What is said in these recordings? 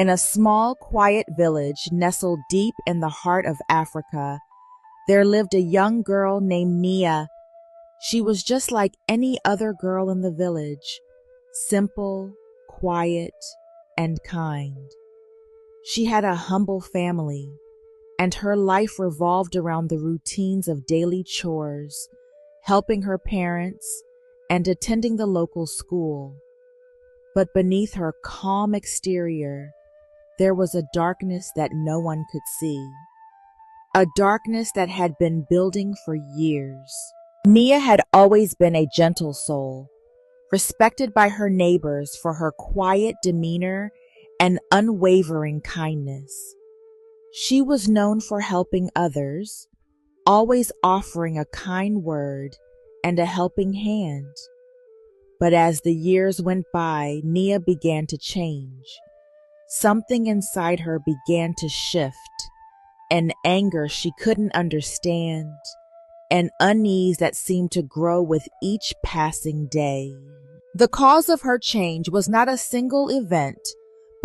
In a small, quiet village nestled deep in the heart of Africa, there lived a young girl named Nia. She was just like any other girl in the village, simple, quiet, and kind. She had a humble family, and her life revolved around the routines of daily chores, helping her parents, and attending the local school. But beneath her calm exterior, there was a darkness that no one could see. A darkness that had been building for years. Nia had always been a gentle soul, respected by her neighbors for her quiet demeanor and unwavering kindness. She was known for helping others, always offering a kind word and a helping hand. But as the years went by, Nia began to change. Something inside her began to shift, an anger she couldn't understand, an unease that seemed to grow with each passing day. The cause of her change was not a single event,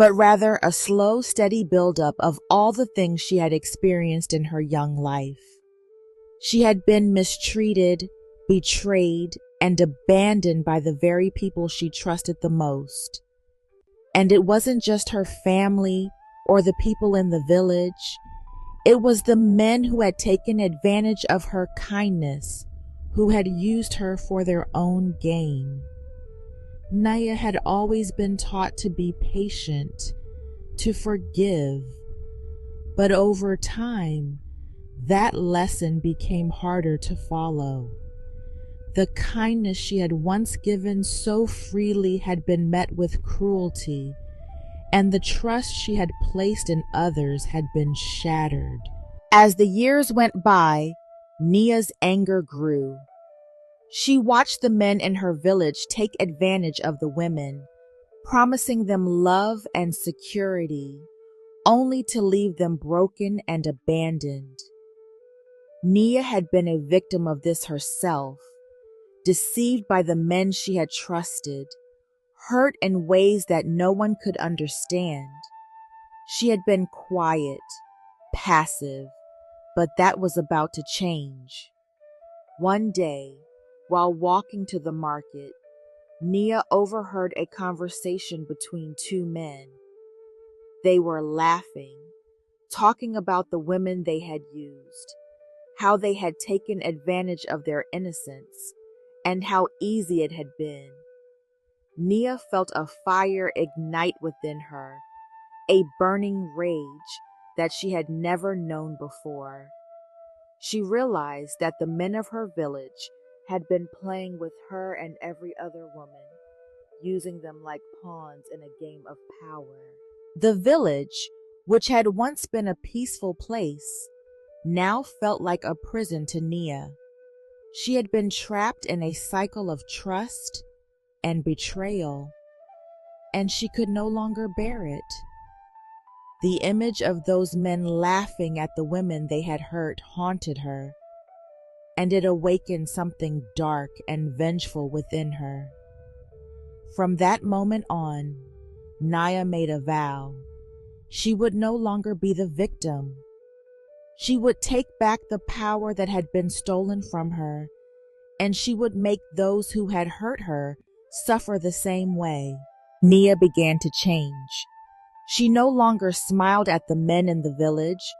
but rather a slow, steady buildup of all the things she had experienced in her young life. She had been mistreated, betrayed, and abandoned by the very people she trusted the most. And it wasn't just her family or the people in the village. It was the men who had taken advantage of her kindness, who had used her for their own gain. Nia had always been taught to be patient, to forgive, but over time, that lesson became harder to follow. The kindness she had once given so freely had been met with cruelty, and the trust she had placed in others had been shattered. As the years went by, Nia's anger grew. She watched the men in her village take advantage of the women, promising them love and security, only to leave them broken and abandoned. Nia had been a victim of this herself, deceived by the men she had trusted, hurt in ways that no one could understand. She had been quiet, passive, but that was about to change. One day, while walking to the market, Nia overheard a conversation between two men. They were laughing, talking about the women they had used, how they had taken advantage of their innocence, and how easy it had been. Nia felt a fire ignite within her, a burning rage that she had never known before. She realized that the men of her village had been playing with her and every other woman, using them like pawns in a game of power. The village, which had once been a peaceful place, now felt like a prison to Nia. She had been trapped in a cycle of trust and betrayal, and she could no longer bear it. The image of those men laughing at the women they had hurt haunted her, and it awakened something dark and vengeful within her. From that moment on, Nia made a vow. She would no longer be the victim. She would take back the power that had been stolen from her, and she would make those who had hurt her suffer the same way. Nia began to change. She no longer smiled at the men in the village,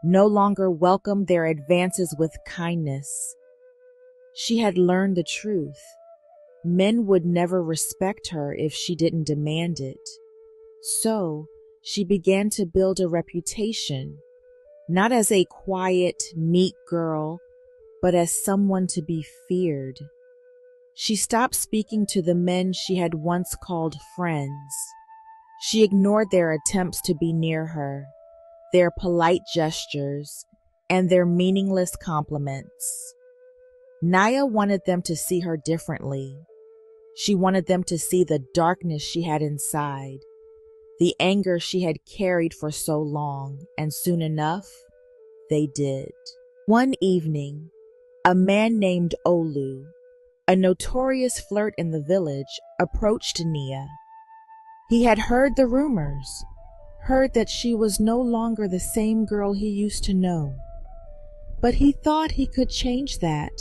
no longer welcomed their advances with kindness. She had learned the truth. Men would never respect her if she didn't demand it. So she began to build a reputation, not as a quiet, meek girl, but as someone to be feared. She stopped speaking to the men she had once called friends. She ignored their attempts to be near her, their polite gestures, and their meaningless compliments. Nia wanted them to see her differently. She wanted them to see the darkness she had inside, the anger she had carried for so long, and soon enough, they did. One evening, a man named Olu, a notorious flirt in the village, approached Nia. He had heard the rumors. heard that she was no longer the same girl he used to know. But he thought he could change that.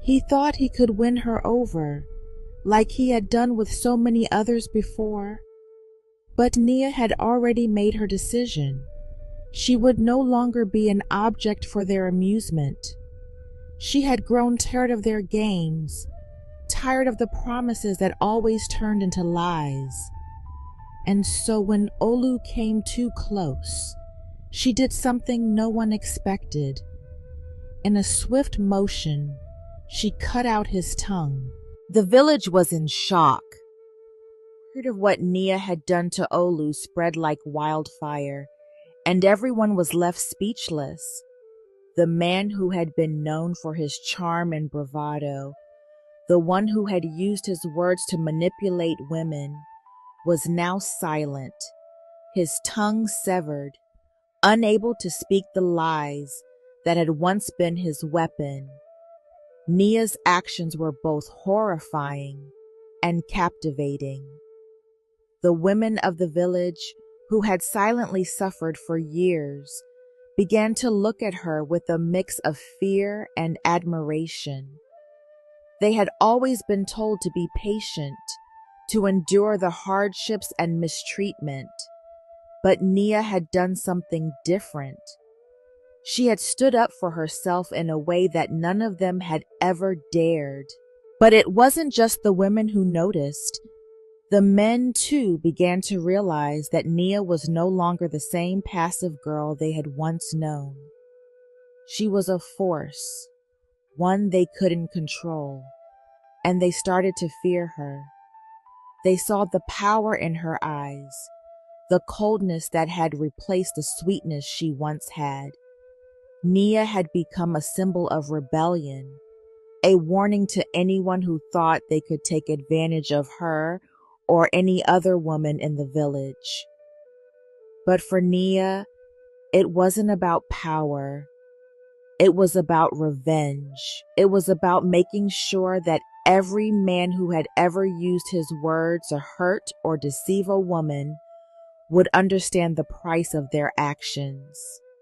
He thought he could win her over, like he had done with so many others before. But Nia had already made her decision. She would no longer be an object for their amusement. She had grown tired of their games, tired of the promises that always turned into lies. And so when Olu came too close, she did something no one expected. In a swift motion, she cut out his tongue. The village was in shock. Word of what Nia had done to Olu spread like wildfire, and everyone was left speechless. The man who had been known for his charm and bravado, the one who had used his words to manipulate women, was now silent, his tongue severed, unable to speak the lies that had once been his weapon. Nia's actions were both horrifying and captivating. The women of the village, who had silently suffered for years, began to look at her with a mix of fear and admiration. They had always been told to be patient, to endure the hardships and mistreatment, but Nia had done something different. She had stood up for herself in a way that none of them had ever dared. But it wasn't just the women who noticed. The men, too, began to realize that Nia was no longer the same passive girl they had once known. She was a force, one they couldn't control, and they started to fear her. They saw the power in her eyes, the coldness that had replaced the sweetness she once had. Nia had become a symbol of rebellion, a warning to anyone who thought they could take advantage of her or any other woman in the village. But for Nia, it wasn't about power. It was about revenge. It was about making sure that every man who had ever used his words to hurt or deceive a woman would understand the price of their actions.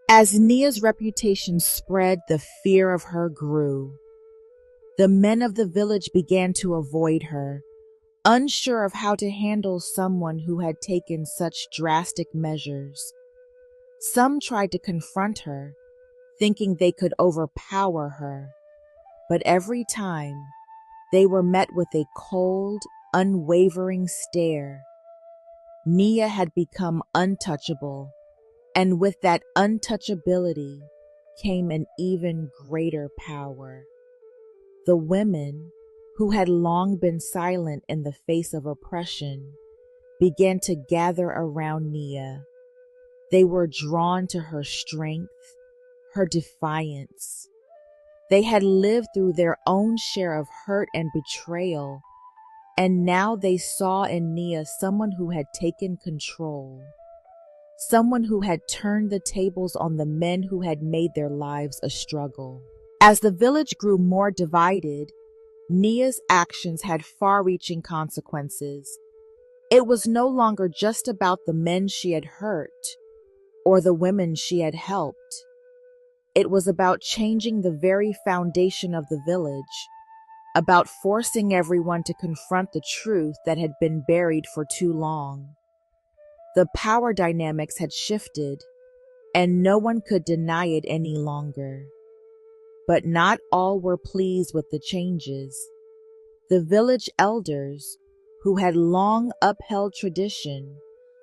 As Nia's reputation spread, the fear of her grew. The men of the village began to avoid her, unsure of how to handle someone who had taken such drastic measures. Some tried to confront her, thinking they could overpower her, but every time they were met with a cold, unwavering stare. Nia had become untouchable, and with that untouchability came an even greater power. The women, who had long been silent in the face of oppression, began to gather around Nia. They were drawn to her strength, her defiance. They had lived through their own share of hurt and betrayal, and now they saw in Nia someone who had taken control. Someone who had turned the tables on the men who had made their lives a struggle. As the village grew more divided, Nia's actions had far-reaching consequences. It was no longer just about the men she had hurt or the women she had helped. It was about changing the very foundation of the village, about forcing everyone to confront the truth that had been buried for too long. The power dynamics had shifted, and no one could deny it any longer. But not all were pleased with the changes. The village elders, who had long upheld tradition,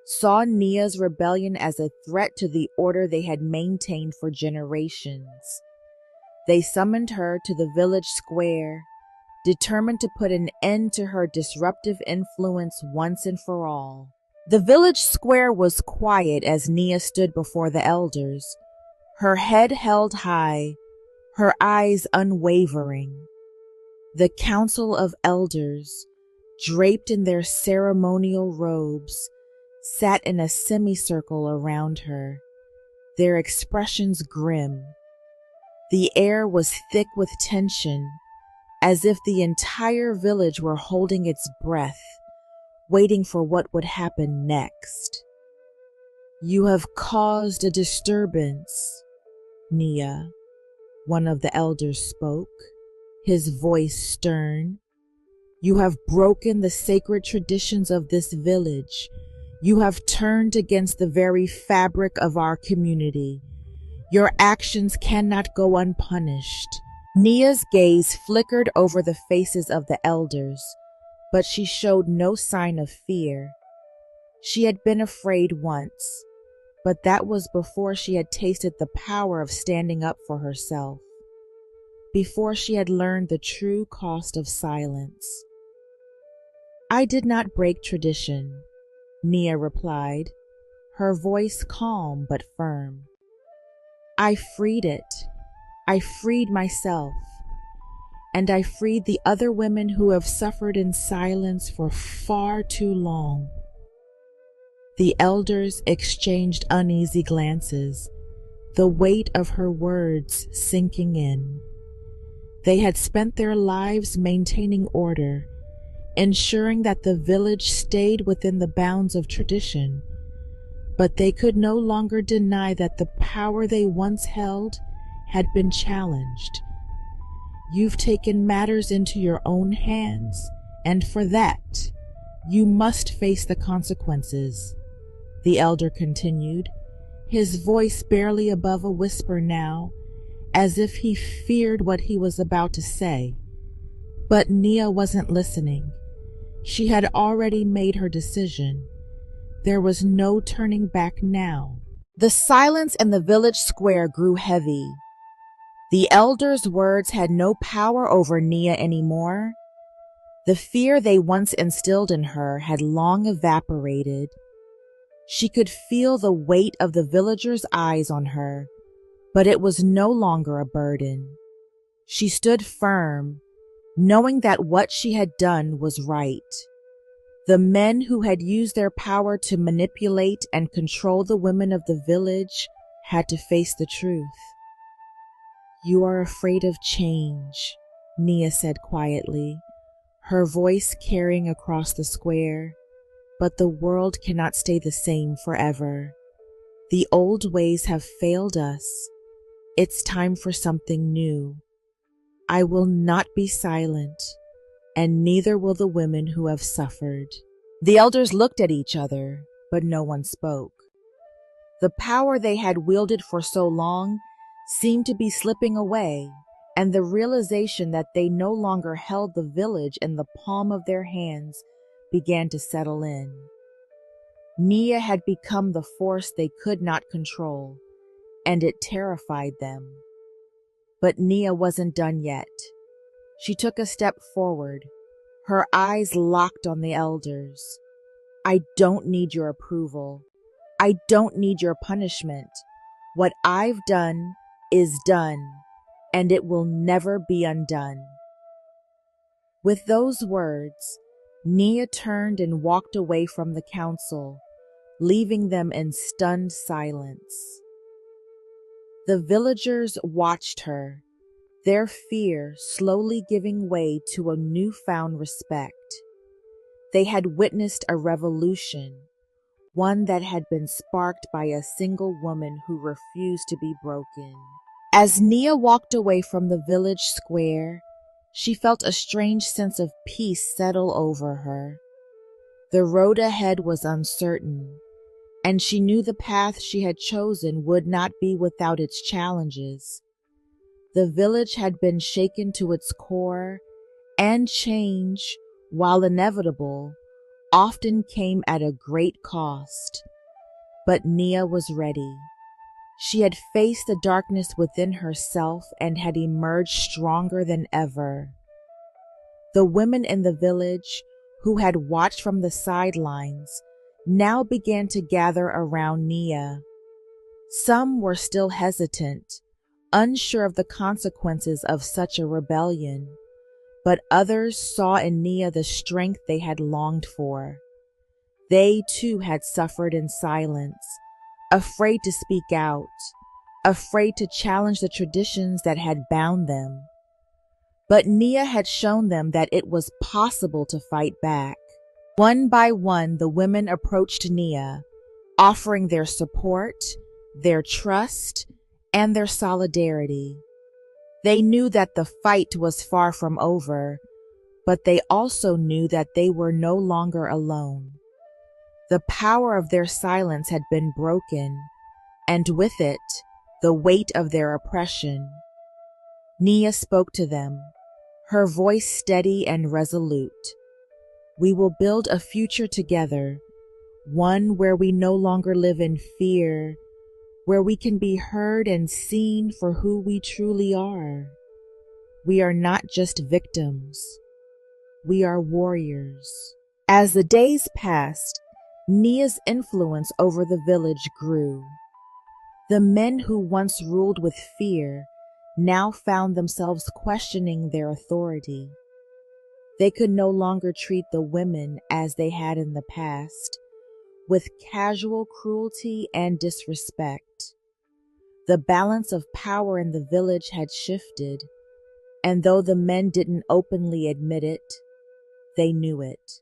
saw Nia's rebellion as a threat to the order they had maintained for generations. They summoned her to the village square, determined to put an end to her disruptive influence once and for all. The village square was quiet as Nia stood before the elders, her head held high, her eyes unwavering. The council of elders, draped in their ceremonial robes, sat in a semicircle around her, their expressions grim. The air was thick with tension, as if the entire village were holding its breath, waiting for what would happen next. You have caused a disturbance, Nia, one of the elders spoke, his voice stern. You have broken the sacred traditions of this village. You have turned against the very fabric of our community. Your actions cannot go unpunished. Nia's gaze flickered over the faces of the elders, but she showed no sign of fear. She had been afraid once, but that was before she had tasted the power of standing up for herself, before she had learned the true cost of silence. I did not break tradition, Nia replied, her voice calm but firm. I freed it. I freed myself. And I freed the other women who have suffered in silence for far too long. The elders exchanged uneasy glances, the weight of her words sinking in. They had spent their lives maintaining order, ensuring that the village stayed within the bounds of tradition, but they could no longer deny that the power they once held had been challenged. You've taken matters into your own hands, and for that, you must face the consequences, the elder continued, his voice barely above a whisper now, as if he feared what he was about to say. But Nia wasn't listening. She had already made her decision. There was no turning back now. The silence in the village square grew heavy. The elders' words had no power over Nia anymore. The fear they once instilled in her had long evaporated. She could feel the weight of the villagers' eyes on her, but it was no longer a burden. She stood firm, knowing that what she had done was right. The men who had used their power to manipulate and control the women of the village had to face the truth. You are afraid of change, Nia said quietly, her voice carrying across the square. But the world cannot stay the same forever. The old ways have failed us. It's time for something new. I will not be silent, and neither will the women who have suffered. The elders looked at each other, but no one spoke. The power they had wielded for so long seemed to be slipping away, and the realization that they no longer held the village in the palm of their hands began to settle in. Nia had become the force they could not control, and it terrified them. But Nia wasn't done yet. She took a step forward, her eyes locked on the elders. I don't need your approval. I don't need your punishment. What I've done is done, and it will never be undone. With those words, Nia turned and walked away from the council, leaving them in stunned silence. The villagers watched her, their fear slowly giving way to a newfound respect. They had witnessed a revolution, one that had been sparked by a single woman who refused to be broken. As Nia walked away from the village square, she felt a strange sense of peace settle over her. The road ahead was uncertain, and she knew the path she had chosen would not be without its challenges. The village had been shaken to its core, and change, while inevitable, often came at a great cost. But Nia was ready. She had faced the darkness within herself and had emerged stronger than ever. The women in the village, who had watched from the sidelines, now began to gather around Nia. Some were still hesitant, unsure of the consequences of such a rebellion, but others saw in Nia the strength they had longed for. They too had suffered in silence, afraid to speak out, afraid to challenge the traditions that had bound them. But Nia had shown them that it was possible to fight back. One by one, the women approached Nia, offering their support, their trust, and their solidarity. They knew that the fight was far from over, but they also knew that they were no longer alone. The power of their silence had been broken, and with it, the weight of their oppression. Nia spoke to them, her voice steady and resolute. We will build a future together, one where we no longer live in fear, where we can be heard and seen for who we truly are. We are not just victims. We are warriors. As the days passed, Nia's influence over the village grew. The men who once ruled with fear now found themselves questioning their authority. They could no longer treat the women as they had in the past, with casual cruelty and disrespect. The balance of power in the village had shifted, and though the men didn't openly admit it, they knew it.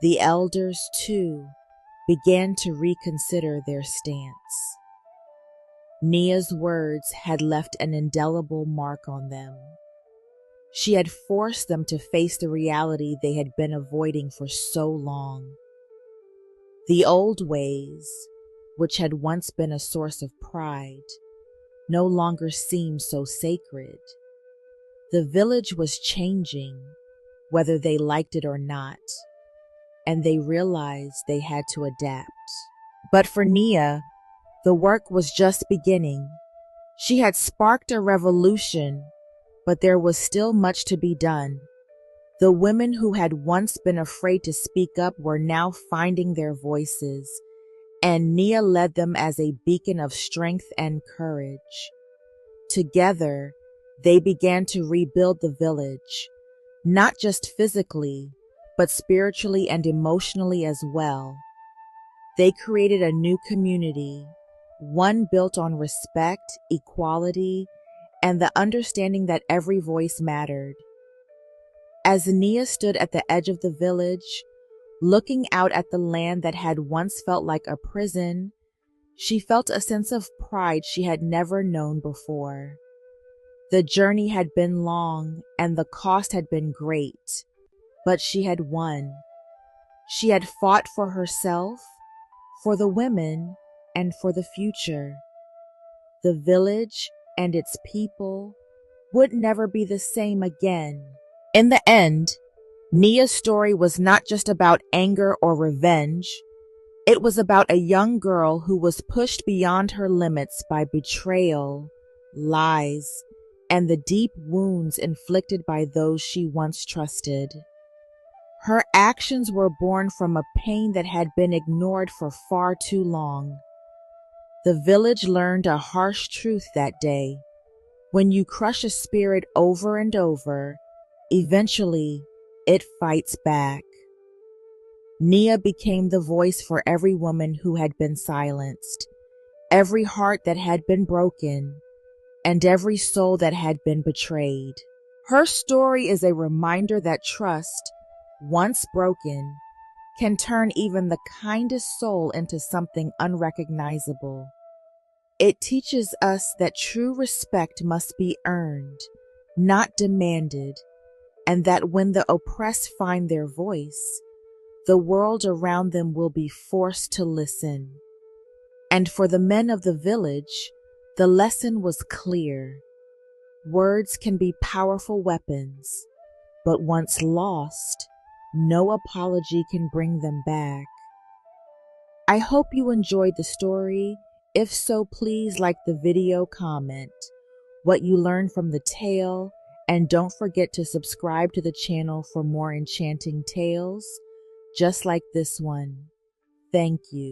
The elders, too, began to reconsider their stance. Nia's words had left an indelible mark on them. She had forced them to face the reality they had been avoiding for so long. The old ways, which had once been a source of pride, no longer seemed so sacred. The village was changing, whether they liked it or not, and they realized they had to adapt. But for Nia, the work was just beginning. She had sparked a revolution, but there was still much to be done. The women who had once been afraid to speak up were now finding their voices, and Nia led them as a beacon of strength and courage. Together, they began to rebuild the village, not just physically, but spiritually and emotionally as well. They created a new community, one built on respect, equality, and the understanding that every voice mattered. As Nia stood at the edge of the village, looking out at the land that had once felt like a prison, she felt a sense of pride she had never known before. The journey had been long and the cost had been great, but she had won. She had fought for herself, for the women, and for the future. The village and its people would never be the same again. In the end, Nia's story was not just about anger or revenge. It was about a young girl who was pushed beyond her limits by betrayal, lies, and the deep wounds inflicted by those she once trusted. Her actions were born from a pain that had been ignored for far too long. The village learned a harsh truth that day. When you crush a spirit over and over, eventually it fights back. Nia became the voice for every woman who had been silenced, every heart that had been broken, and every soul that had been betrayed. Her story is a reminder that trust, once broken, can turn even the kindest soul into something unrecognizable. It teaches us that true respect must be earned, not demanded, and that when the oppressed find their voice, the world around them will be forced to listen. And for the men of the village, the lesson was clear. Words can be powerful weapons, but once lost, no apology can bring them back. I hope you enjoyed the story. If so, please like the video, comment what you learned from the tale, and don't forget to subscribe to the channel for more enchanting tales just like this one. Thank you.